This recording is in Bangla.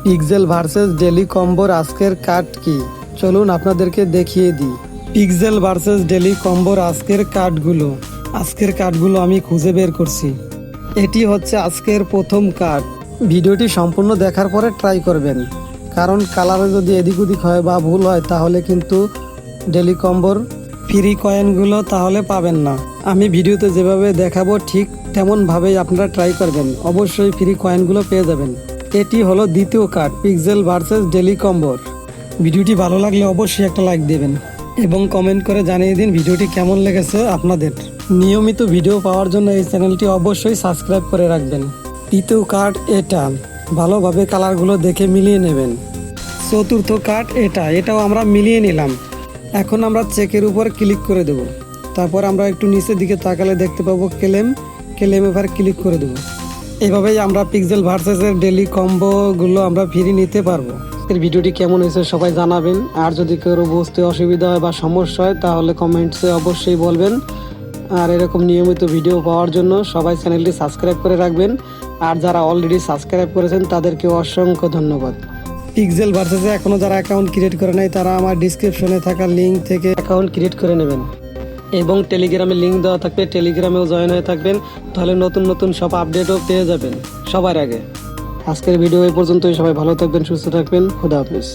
পিক্সেল ভার্সেস ডেলি কম্বোর আজকের কার্ড কি, চলুন আপনাদেরকে দেখিয়ে দিই। পিক্সেল ভার্সেস ডেলি কম্বোর আজকের কার্ডগুলো আমি খুঁজে বের করছি। এটি হচ্ছে আজকের প্রথম কার্ড। ভিডিওটি সম্পূর্ণ দেখার পরে ট্রাই করবেন, কারণ কালারে যদি এদিক ওদিক হয় বা ভুল হয় তাহলে কিন্তু ডেলি কম্বোর ফ্রি কয়েনগুলো তাহলে পাবেন না। আমি ভিডিওতে যেভাবে দেখাবো ঠিক তেমনভাবেই আপনারা ট্রাই করবেন, অবশ্যই ফ্রি কয়েনগুলো পেয়ে যাবেন। এটি হলো দ্বিতীয় কার্ড পিক্সেল ভার্সেস ডেলি কম্বোর। ভিডিওটি ভালো লাগলে অবশ্যই একটা লাইক দেবেন এবং কমেন্ট করে জানিয়ে দিন ভিডিওটি কেমন লেগেছে আপনাদের। নিয়মিত ভিডিও পাওয়ার জন্য এই চ্যানেলটি অবশ্যই সাবস্ক্রাইব করে রাখবেন। তৃতীয় কার্ড এটা, ভালোভাবে কালারগুলো দেখে মিলিয়ে নেবেন। চতুর্থ কার্ড এটাও আমরা মিলিয়ে নিলাম। এখন আমরা চেকের উপর ক্লিক করে দেব। তারপর আমরা একটু নিচের দিকে তাকালে দেখতে পাবো ক্লেম এবার ক্লিক করে দেবো। এভাবেই আমরা পিক্সেল ভার্সেসের ডেলি কম্বোগুলো আমরা ফ্রি নিতে পারবো। এর ভিডিওটি কেমন হয়েছে সবাই জানাবেন, আর যদি কেউ বুঝতে অসুবিধা হয় বা সমস্যা হয় তাহলে কমেন্টসে অবশ্যই বলবেন। আর এরকম নিয়মিত ভিডিও পাওয়ার জন্য সবাই চ্যানেলটি সাবস্ক্রাইব করে রাখবেন, আর যারা অলরেডি সাবস্ক্রাইব করেছেন তাদেরকে অসংখ্য ধন্যবাদ। পিক্সেল ভার্সেসে এখনও যারা অ্যাকাউন্ট ক্রিয়েট করে নাই তারা আমার ডিসক্রিপশনে থাকা লিঙ্ক থেকে অ্যাকাউন্ট ক্রিয়েট করে নেবেন এবং টেলিগ্রামে লিঙ্ক দেওয়া থাকবে, টেলিগ্রামেও জয়েন হয়ে থাকবেন, তাহলে নতুন নতুন সব আপডেটও পেয়ে যাবেন সবার আগে। আজকের ভিডিও এই পর্যন্তই। সবাই ভালো থাকবেন, সুস্থ থাকবেন, খুদা হাফেজ।